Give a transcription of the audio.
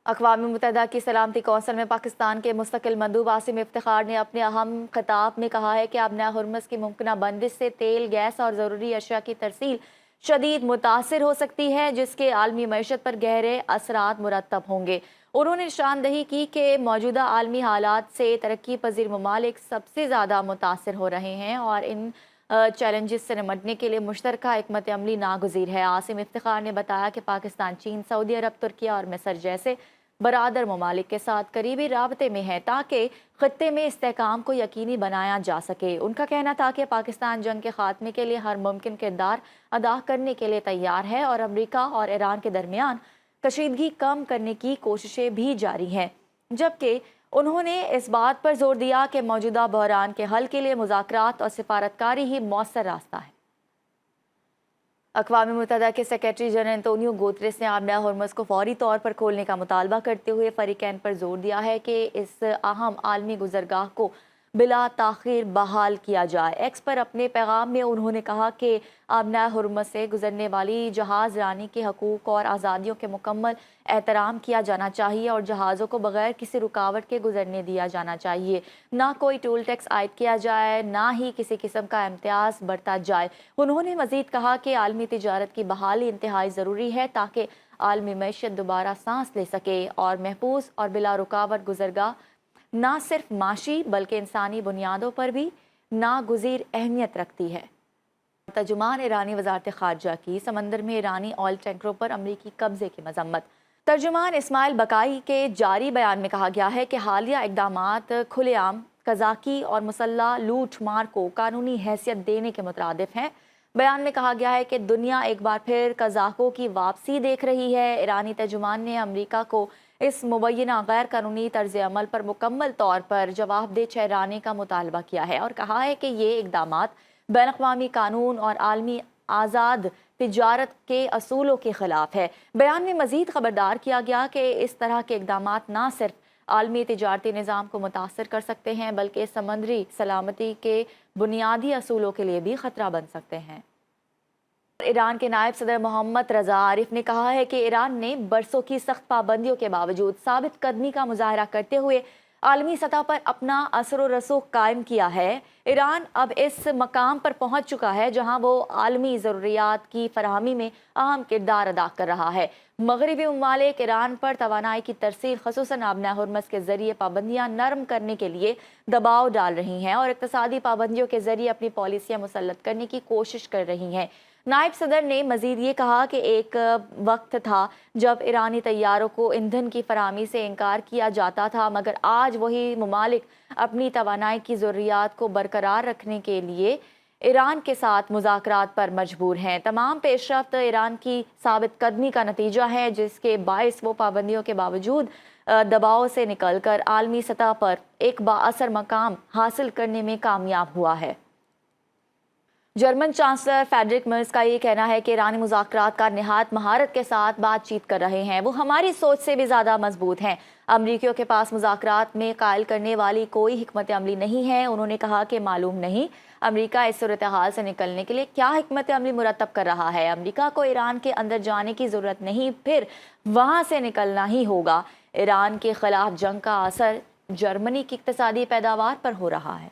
اقوام متحدہ کی سلامتی کونسل میں پاکستان کے مستقل مندوب عاصم افتخار نے اپنے اہم خطاب میں کہا ہے کہ آبنۂ ہرمز کی ممکنہ بندش سے تیل، گیس اور ضروری اشیاء کی ترسیل شدید متاثر ہو سکتی ہے، جس کے عالمی معیشت پر گہرے اثرات مرتب ہوں گے۔ انہوں نے نشاندہی کی کہ موجودہ عالمی حالات سے ترقی پذیر ممالک سب سے زیادہ متاثر ہو رہے ہیں اور ان چیلنجز سے نمٹنے کے لیے مشترکہ حکمت عملی ناگزیر ہے۔ عاصم افتخار نے بتایا کہ پاکستان چین، سعودی عرب، ترکیہ اور مصر جیسے برادر ممالک کے ساتھ قریبی رابطے میں ہے تاکہ خطے میں استحکام کو یقینی بنایا جا سکے۔ ان کا کہنا تھا کہ پاکستان جنگ کے خاتمے کے لیے ہر ممکن کردار ادا کرنے کے لیے تیار ہے اور امریکہ اور ایران کے درمیان کشیدگی کم کرنے کی کوششیں بھی جاری ہیں، جبکہ انہوں نے اس بات پر زور دیا کہ موجودہ بحران کے حل کے لیے مذاکرات اور سفارتکاری ہی مؤثر راستہ ہے۔ اقوام متحدہ کے سیکریٹری جنرل انتونیو گوتریس نے آبنۂ ہرمز کو فوری طور پر کھولنے کا مطالبہ کرتے ہوئے فریقین پر زور دیا ہے کہ اس اہم عالمی گزرگاہ کو بلا تاخیر بحال کیا جائے۔ ایکس پر اپنے پیغام میں انہوں نے کہا کہ آبنۂ ہرمز سے گزرنے والی جہاز رانی کے حقوق اور آزادیوں کے مکمل احترام کیا جانا چاہیے اور جہازوں کو بغیر کسی رکاوٹ کے گزرنے دیا جانا چاہیے۔ نہ کوئی ٹول ٹیکس عائد کیا جائے، نہ ہی کسی قسم کا امتیاز برتا جائے۔ انہوں نے مزید کہا کہ عالمی تجارت کی بحالی انتہائی ضروری ہے تاکہ عالمی معیشت دوبارہ سانس لے سکے اور محفوظ اور بلا رکاوٹ گزرگاہ نہ صرف معاشی بلکہ انسانی بنیادوں پر بھی ناگزیر اہمیت رکھتی ہے۔ ترجمان ایرانی وزارت خارجہ کی سمندر میں ایرانی آئل ٹینکروں پر امریکی قبضے کی مذمت۔ ترجمان اسماعیل بقائی کے جاری بیان میں کہا گیا ہے کہ حالیہ اقدامات کھلے عام قزاقی اور مسلح لوٹ مار کو قانونی حیثیت دینے کے مترادف ہیں۔ بیان میں کہا گیا ہے کہ دنیا ایک بار پھر قزاقوں کی واپسی دیکھ رہی ہے۔ ایرانی ترجمان نے امریکہ کو اس مبینہ غیر قانونی طرز عمل پر مکمل طور پر جواب دہ ٹھہرانے کا مطالبہ کیا ہے اور کہا ہے کہ یہ اقدامات بین الاقوامی قانون اور عالمی آزاد تجارت کے اصولوں کے خلاف ہے۔ بیان میں مزید خبردار کیا گیا کہ اس طرح کے اقدامات نہ صرف عالمی تجارتی نظام کو متاثر کر سکتے ہیں بلکہ سمندری سلامتی کے بنیادی اصولوں کے لیے بھی خطرہ بن سکتے ہیں۔ ایران کے نائب صدر محمد رضا عارف نے کہا ہے کہ ایران نے برسوں کی سخت پابندیوں کے باوجود ثابت قدمی کا مظاہرہ کرتے ہوئے عالمی سطح پر اپنا اثر و رسوخ قائم کیا ہے۔ ایران اب اس مقام پر پہنچ چکا ہے جہاں وہ عالمی ضروریات کی فراہمی میں اہم کردار ادا کر رہا ہے۔ مغربی ممالک ایران پر توانائی کی ترسیل خصوصاً آبنۂ ہرمز کے ذریعے پابندیاں نرم کرنے کے لیے دباؤ ڈال رہی ہیں اور اقتصادی پابندیوں کے ذریعے اپنی پالیسیاں مسلط کرنے کی کوشش کر رہی ہیں۔ نائب صدر نے مزید یہ کہا کہ ایک وقت تھا جب ایرانی طیاروں کو ایندھن کی فراہمی سے انکار کیا جاتا تھا، مگر آج وہی ممالک اپنی توانائی کی ضروریات کو برقرار رکھنے کے لیے ایران کے ساتھ مذاکرات پر مجبور ہیں۔ تمام پیش رفت ایران کی ثابت قدمی کا نتیجہ ہے جس کے باعث وہ پابندیوں کے باوجود دباؤ سے نکل کر عالمی سطح پر ایک بااثر مقام حاصل کرنے میں کامیاب ہوا ہے۔ جرمن چانسلر فریڈرک مرز کا یہ کہنا ہے کہ ایرانی مذاکرات کا نہایت مہارت کے ساتھ بات چیت کر رہے ہیں، وہ ہماری سوچ سے بھی زیادہ مضبوط ہیں۔ امریکیوں کے پاس مذاکرات میں قائل کرنے والی کوئی حکمت عملی نہیں ہے۔ انہوں نے کہا کہ معلوم نہیں امریکہ اس صورتحال سے نکلنے کے لیے کیا حکمت عملی مرتب کر رہا ہے۔ امریکہ کو ایران کے اندر جانے کی ضرورت نہیں، پھر وہاں سے نکلنا ہی ہوگا۔ ایران کے خلاف جنگ کا اثر جرمنی کی اقتصادی پیداوار پر ہو رہا ہے۔